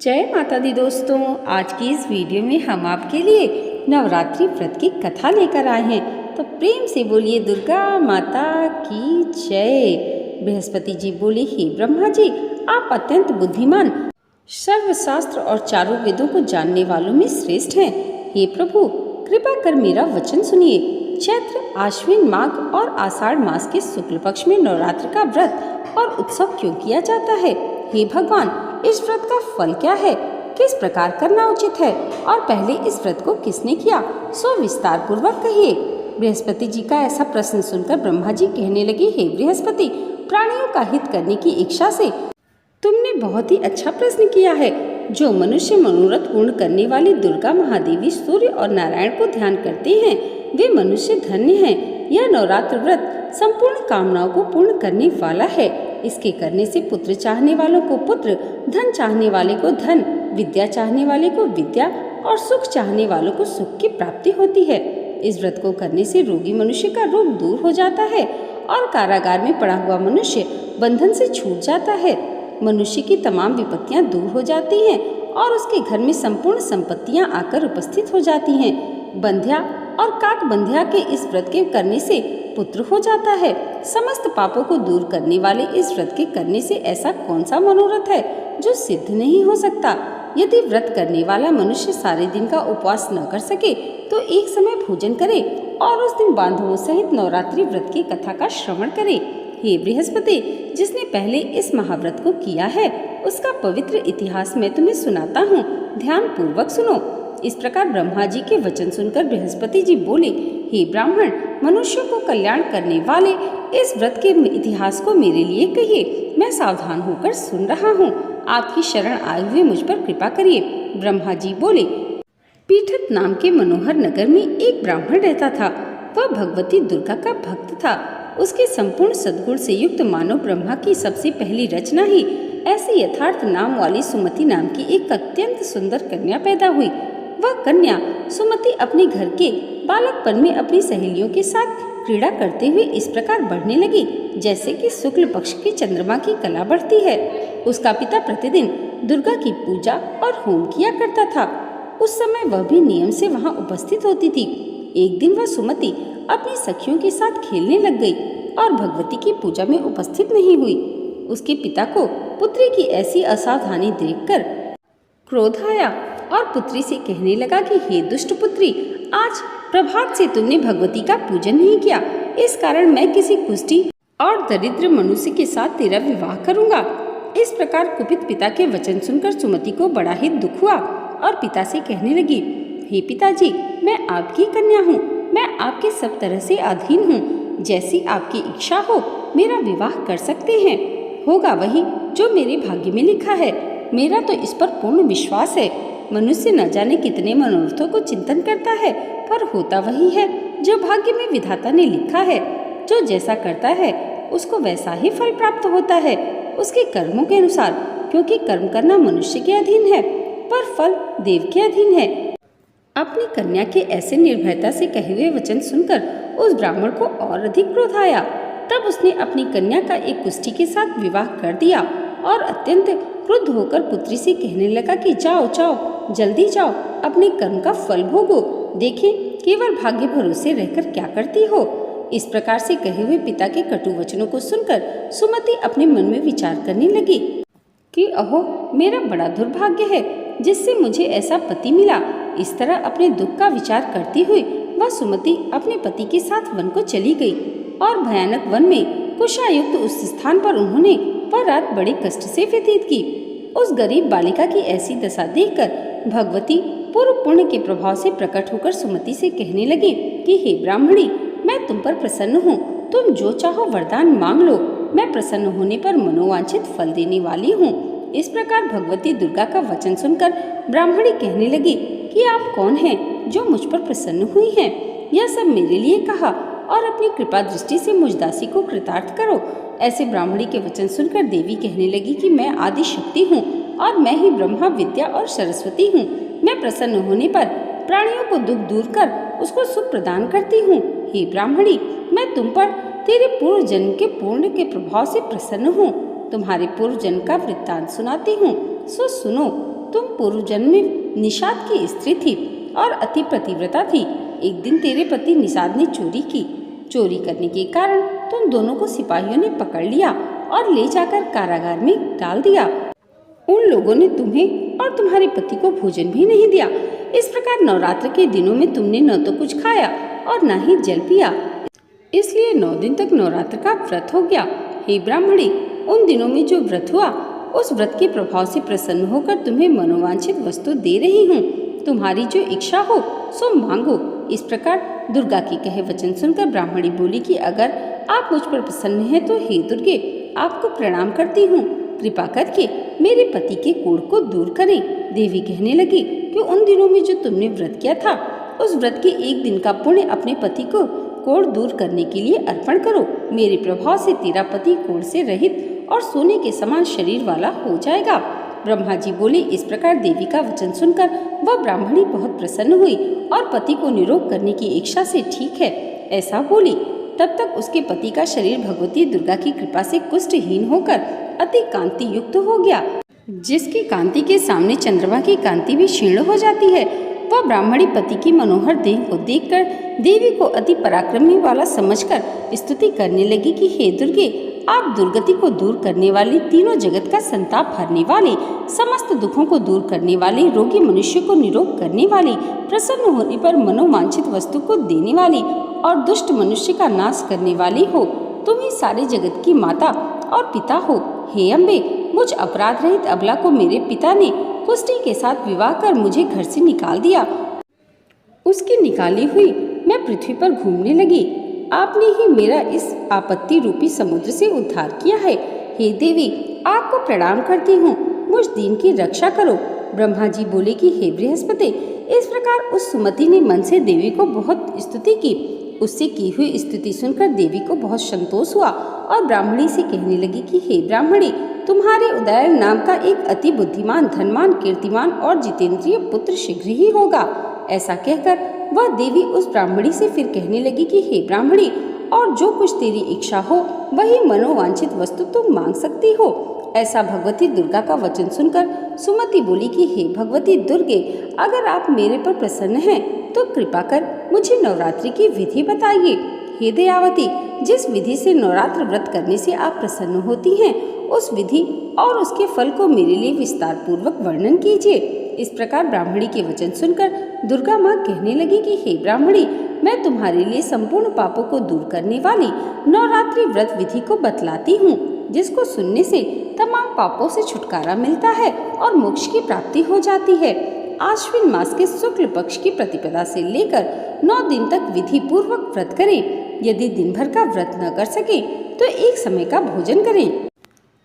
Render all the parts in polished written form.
जय माता दी दोस्तों, आज की इस वीडियो में हम आपके लिए नवरात्रि व्रत की कथा लेकर आए हैं। तो प्रेम से बोलिए दुर्गा माता की जय। बृहस्पति जी बोले, हे ब्रह्मा जी, आप अत्यंत बुद्धिमान, सर्वशास्त्र और चारों वेदों को जानने वालों में श्रेष्ठ हैं। हे प्रभु, कृपा कर मेरा वचन सुनिए। चैत्र, आश्विन, माघ और आषाढ़ मास के शुक्ल पक्ष में नवरात्र का व्रत और उत्सव क्यों किया जाता है? हे भगवान, इस व्रत का फल क्या है? किस प्रकार करना उचित है? और पहले इस व्रत को किसने किया, सो विस्तार पूर्वक कहिए। बृहस्पति जी का ऐसा प्रश्न सुनकर ब्रह्मा जी कहने लगे, हे बृहस्पति, प्राणियों का हित करने की इच्छा से तुमने बहुत ही अच्छा प्रश्न किया है। जो मनुष्य मनोरथ पूर्ण करने वाली दुर्गा महादेवी, सूर्य और नारायण को ध्यान करते हैं, वे मनुष्य धन्य हैं। यह नवरात्र व्रत संपूर्ण कामनाओं को पूर्ण करने वाला है। इसके करने से पुत्र चाहने वालों को पुत्र, धन चाहने वाले को धन, विद्या चाहने वाले को विद्या और सुख चाहने वालों को सुख की प्राप्ति होती है। इस व्रत को करने से रोगी मनुष्य का रोग दूर हो जाता है और कारागार में पड़ा हुआ मनुष्य बंधन से छूट जाता है। मनुष्य की तमाम विपत्तियां दूर हो जाती हैं और उसके घर में संपूर्ण संपत्तियां आकर उपस्थित हो जाती हैं। बंध्या और काक बंध्या के इस व्रत के करने से पुत्र हो जाता है। समस्त पापों को दूर करने वाले इस व्रत के करने से ऐसा कौन सा मनोरथ है जो सिद्ध नहीं हो सकता? यदि व्रत करने वाला मनुष्य सारे दिन का उपवास न कर सके तो एक समय भोजन करे और उस दिन बांधवों सहित नवरात्रि व्रत की कथा का श्रवण करे। हे बृहस्पति, जिसने पहले इस महाव्रत को किया है उसका पवित्र इतिहास मैं तुम्हें सुनाता हूँ, ध्यान पूर्वक सुनो। इस प्रकार ब्रह्मा जी के वचन सुनकर बृहस्पति जी बोले, हे ब्राह्मण, मनुष्यों को कल्याण करने वाले इस व्रत के इतिहास को मेरे लिए कहिए। मैं सावधान होकर सुन रहा हूँ। आपकी शरण आए हुए मुझ पर कृपा करिए। ब्रह्मा जी बोले, पीठत नाम के मनोहर नगर में एक ब्राह्मण रहता था। वह भगवती दुर्गा का भक्त था। उसके संपूर्ण सद्गुण से युक्त मानव ब्रह्मा की सबसे पहली रचना ही ऐसी यथार्थ नाम वाली सुमति नाम की एक अत्यंत सुंदर कन्या पैदा हुई। वह कन्या सुमति अपने घर के बालकपन में अपनी सहेलियों के साथ क्रीड़ा करते हुए इस प्रकार बढ़ने लगी जैसे कि शुक्ल पक्ष की चंद्रमा की कला बढ़ती है। उसका पिता प्रतिदिन दुर्गा की पूजा और होम किया करता था। उस समय वह भी नियम से वहां उपस्थित होती थी। एक दिन वह सुमति अपनी सखियों के साथ खेलने लग गई और भगवती की पूजा में उपस्थित नहीं हुई। उसके पिता को पुत्री की ऐसी असावधानी देखकर क्रोध आया और पुत्री से कहने लगा कि हे दुष्ट पुत्री, आज प्रभात से तुमने भगवती का पूजन नहीं किया। इस कारण मैं किसी कुष्ठी और दरिद्र मनुष्य के साथ तेरा विवाह करूंगा। इस प्रकार कुपित पिता के वचन सुनकर सुमति को बड़ा ही दुख हुआ और पिता से कहने लगी, हे पिताजी, मैं आपकी कन्या हूँ। मैं आपके सब तरह से अधीन हूँ। जैसी आपकी इच्छा हो मेरा विवाह कर सकते हैं। होगा वही जो मेरे भाग्य में लिखा है। मेरा तो इस पर पूर्ण विश्वास है। मनुष्य न जाने कितने मनोरथों को चिंतन करता है, पर होता वही है जो भाग्य में विधाता ने लिखा है। जो जैसा करता है उसको वैसा ही फल प्राप्त होता है, उसके कर्मों के अनुसार, क्योंकि कर्म करना मनुष्य के अधीन है पर फल देव के अधीन है। अपनी कन्या के ऐसे निर्भयता से कहे हुए वचन सुनकर उस ब्राह्मण को और अधिक क्रोध आया। तब उसने अपनी कन्या का एक कुष्ठी के साथ विवाह कर दिया और अत्यंत क्रुद्ध होकर पुत्री से कहने लगा कि जाओ जाओ, जल्दी जाओ, अपने कर्म का फल भोगो। देखें केवल भाग्य भरोसे रहकर क्या करती हो। इस प्रकार से कहे हुए पिता के कटु वचनों को सुनकर सुमति अपने मन में विचार करने लगी कि अहो, मेरा बड़ा दुर्भाग्य है जिससे मुझे ऐसा पति मिला। इस तरह अपने दुख का विचार करती हुई वह सुमति अपने पति के साथ वन को चली गई और भयानक वन में कुशायुक्त उस स्थान पर उन्होंने वह रात बड़े कष्ट से व्यतीत की। उस गरीब बालिका की ऐसी दशा देखकर भगवती पूर्व पुण्य के प्रभाव से प्रकट होकर सुमति से कहने लगी कि हे ब्राह्मणी, मैं तुम पर प्रसन्न हूँ। तुम जो चाहो वरदान मांग लो। मैं प्रसन्न होने पर मनोवांछित फल देने वाली हूँ। इस प्रकार भगवती दुर्गा का वचन सुनकर ब्राह्मणी कहने लगी कि आप कौन हैं जो मुझ पर प्रसन्न हुई हैं? यह सब मेरे लिए कहा और अपनी कृपा दृष्टि से मुझ दासी को कृतार्थ करो। ऐसे ब्राह्मणी के वचन सुनकर देवी कहने लगी कि मैं आदि शक्ति हूँ और मैं ही ब्रह्मा, विद्या और सरस्वती हूँ। मैं प्रसन्न होने पर प्राणियों को दुख दूर कर उसको सुख प्रदान करती हूँ। हे ब्राह्मणी, मैं तुम पर तेरे पूर्व जन्म के पुण्य के प्रभाव से प्रसन्न हूँ। तुम्हारे पूर्व जन्म का वृत्तांत सुनाती हूँ, सो सुनो। तुम पूर्व जन्म में निषाद की स्त्री थी और अति पतिव्रता थी। एक दिन तेरे पति निषाद ने चोरी की। चोरी करने के कारण तुम दोनों को सिपाहियों ने पकड़ लिया और ले जाकर कारागार में डाल दिया। उन लोगों ने तुम्हें और तुम्हारे पति को भोजन भी नहीं दिया। इस प्रकार नवरात्र के दिनों में तुमने न तो कुछ खाया और न ही जल पिया, इसलिए 9 दिन तक नवरात्र का व्रत हो गया। हे ब्राह्मणी, उन दिनों में जो व्रत हुआ उस व्रत के प्रभाव से प्रसन्न होकर तुम्हें मनोवांछित वस्तु दे रही हूँ। तुम्हारी जो इच्छा हो सो मांगो। इस प्रकार दुर्गा के कहे वचन सुनकर ब्राह्मणी बोली कि अगर आप मुझ पर प्रसन्न हैं तो हे दुर्गे, आपको प्रणाम करती हूँ। कृपा करके मेरे पति के कोढ़ को दूर करें। देवी कहने लगी कि उन दिनों में जो तुमने व्रत किया था उस व्रत के एक दिन का पुण्य अपने पति को कोढ़ दूर करने के लिए अर्पण करो। मेरे प्रभाव से तेरा पति कोढ़ से रहित और सोने के समान शरीर वाला हो जाएगा। ब्रह्मा जी बोले। इस प्रकार देवी का वचन सुनकर वह ब्राह्मणी बहुत प्रसन्न हुई और पति को निरोग करने की इच्छा से ठीक है ऐसा बोली। तब तक उसके पति का शरीर भगवती दुर्गा की कृपा से कुष्ठहीन होकर अति कांति युक्त हो गया, जिसकी कांति के सामने चंद्रमा की कांति भी क्षीण हो जाती है। वह ब्राह्मणी पति की मनोहर देह को देखकर देवी को अति पराक्रमी वाला समझकर स्तुति करने लगी कि हे दुर्गे, आप दुर्गति को दूर करने वाली, तीनों जगत का संताप हरने वाली, समस्त दुखों को दूर करने वाली, रोगी मनुष्य को निरोग करने वाली, प्रसन्न होने पर मनोवांछित वस्तु को देने वाली और दुष्ट मनुष्य का नाश करने वाली हो। तुम ही सारे जगत की माता और पिता हो। हे अम्बे, मुझ अपराध रहित अबला को मेरे पिता ने कुष्ठी के साथ विवाह कर मुझे घर से निकाल दिया। उसकी निकाली हुई मैं पृथ्वी पर घूमने लगी। आपने ही मेरा इस आपत्ति रूपी समुद्र से उद्धार किया है। हे देवी, आपको प्रणाम करती हूँ, मुझ दीन की रक्षा करो। ब्रह्मा जी बोले कि हे बृहस्पति, इस प्रकार उस सुमति ने मन से देवी को बहुत स्तुति की। उससे की हुई स्तुति सुनकर देवी को बहुत संतोष हुआ और ब्राह्मणी से कहने लगी कि हे ब्राह्मणी, तुम्हारे उदयन नाम का एक अति बुद्धिमान, धनवान, कीर्तिमान और जितेंद्रिय पुत्र शीघ्र ही होगा। ऐसा कहकर वह देवी उस ब्राह्मणी से फिर कहने लगी कि हे ब्राह्मणी, और जो कुछ तेरी इच्छा हो वही मनोवांछित वस्तु तुम मांग सकती हो। ऐसा भगवती दुर्गा का वचन सुनकर सुमति बोली कि हे भगवती दुर्गे, अगर आप मेरे पर प्रसन्न हैं तो कृपा कर मुझे नवरात्रि की विधि बताइए। हे दयावती, जिस विधि से नवरात्र व्रत करने से आप प्रसन्न होती हैं उस विधि और उसके फल को मेरे लिए विस्तार पूर्वक वर्णन कीजिए। इस प्रकार ब्राह्मणी के वचन सुनकर दुर्गा माँ कहने लगी कि हे ब्राह्मणी, मैं तुम्हारे लिए संपूर्ण पापों को दूर करने वाली नवरात्रि व्रत विधि को बतलाती हूँ, जिसको सुनने से तमाम पापों से छुटकारा मिलता है और मोक्ष की प्राप्ति हो जाती है। आश्विन मास के शुक्ल पक्ष की प्रतिपदा से लेकर 9 दिन तक विधि पूर्वक व्रत करें। यदि दिन भर का व्रत न कर सके तो एक समय का भोजन करें।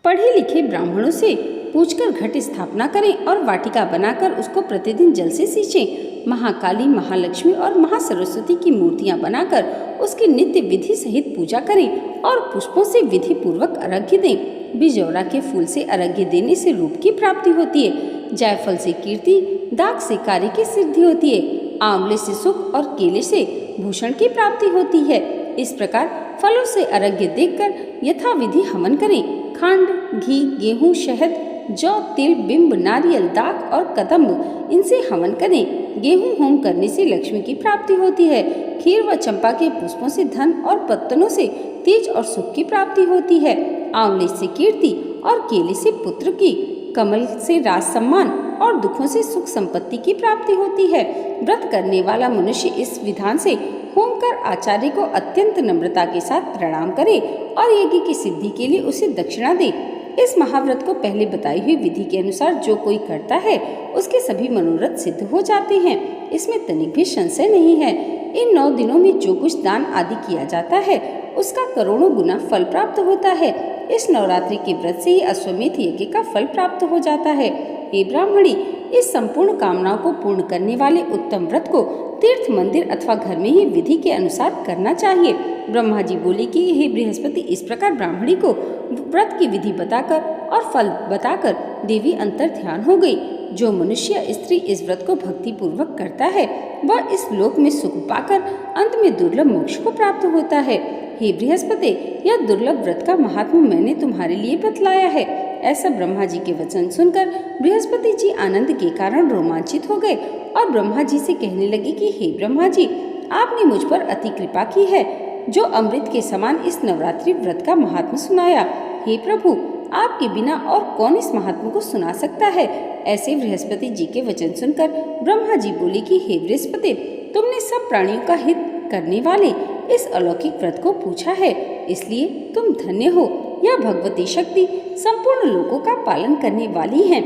पढ़े लिखे ब्राह्मणों से पूछकर घट स्थापना करें और वाटिका बनाकर उसको प्रतिदिन जल से सींचें। महाकाली, महालक्ष्मी और महासरस्वती की मूर्तियां बनाकर उसकी नित्य विधि सहित पूजा करें और पुष्पों से विधि पूर्वक अर्घ्य दें। बिजौरा के फूल से अर्घ्य देने से रूप की प्राप्ति होती है। जायफल से कीर्ति, दाग से कार्य की सिद्धि होती है। आंवले से सुख और केले से भूषण की प्राप्ति होती है। इस प्रकार फलों से अर्घ्य देकर यथाविधि हवन करें। खंड, घी, गेहूं, शहद, जौ, तिल, बिंब, नारियल, दाक और कदम्ब, इनसे हवन करें। गेहूं होम करने से लक्ष्मी की प्राप्ति होती है। खीर व चंपा के पुष्पों से धन और पत्तनों से तेज और सुख की प्राप्ति होती है। आंवले से कीर्ति और केले से पुत्र की, कमल से राज सम्मान और दुखों से सुख संपत्ति की प्राप्ति होती है। व्रत करने वाला मनुष्य इस विधान से होम कर आचार्य को अत्यंत नम्रता के साथ प्रणाम करे और यज्ञ की सिद्धि के लिए उसे दक्षिणा दे। इस महाव्रत को पहले बताई हुई विधि के अनुसार जो कोई करता है उसके सभी मनोरथ सिद्ध हो जाते हैं। इसमें तनिक भी संशय नहीं है। इन 9 दिनों में जो कुछ दान आदि किया जाता है उसका करोड़ों गुना फल प्राप्त होता है। इस नवरात्रि के व्रत से ही अश्वमेध यज्ञ का फल प्राप्त हो जाता है। हे ब्राह्मणी, इस संपूर्ण कामनाओं को पूर्ण करने वाले उत्तम व्रत को तीर्थ, मंदिर अथवा घर में ही विधि के अनुसार करना चाहिए। ब्रह्मा जी बोले कि हे बृहस्पति, इस प्रकार ब्राह्मणी को व्रत की विधि बताकर और फल बताकर देवी अंतर ध्यान हो गई। जो मनुष्य स्त्री इस व्रत को भक्ति पूर्वक करता है वह इस लोक में सुख पाकर अंत में दुर्लभ मोक्ष को प्राप्त होता है। हे बृहस्पति, यह दुर्लभ व्रत का महात्म्य मैंने तुम्हारे लिए बतलाया है। ऐसा ब्रह्मा जी के वचन सुनकर बृहस्पति जी आनंद के कारण रोमांचित हो गए और ब्रह्मा जी से कहने लगे कि हे ब्रह्मा जी, आपने मुझ पर अति कृपा की है, जो अमृत के समान इस नवरात्रि व्रत का महात्म्य सुनाया। हे प्रभु, आपके बिना और कौन इस महात्म्य को सुना सकता है। ऐसे बृहस्पति जी के वचन सुनकर ब्रह्मा जी बोले कि हे बृहस्पति, तुमने सब प्राणियों का हित करने वाले इस अलौकिक व्रत को पूछा है, इसलिए तुम धन्य हो। यह भगवती शक्ति संपूर्ण लोकों का पालन करने वाली है।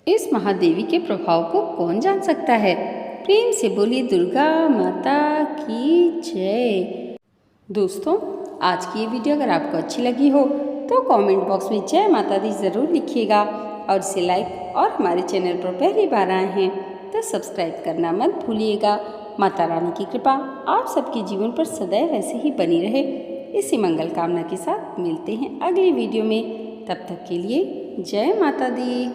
इस महादेवी के प्रभाव को कौन जान सकता है। प्रेम से बोलिए दुर्गा माता की जय। दोस्तों, आज की ये वीडियो अगर आपको अच्छी लगी हो तो कमेंट बॉक्स में जय माता दी ज़रूर लिखिएगा और इसे लाइक, और हमारे चैनल पर पहली बार आए हैं तो सब्सक्राइब करना मत भूलिएगा। माता रानी की कृपा आप सबके जीवन पर सदैव ऐसे ही बनी रहे, इसी मंगल कामना के साथ मिलते हैं अगली वीडियो में। तब तक के लिए जय माता दी।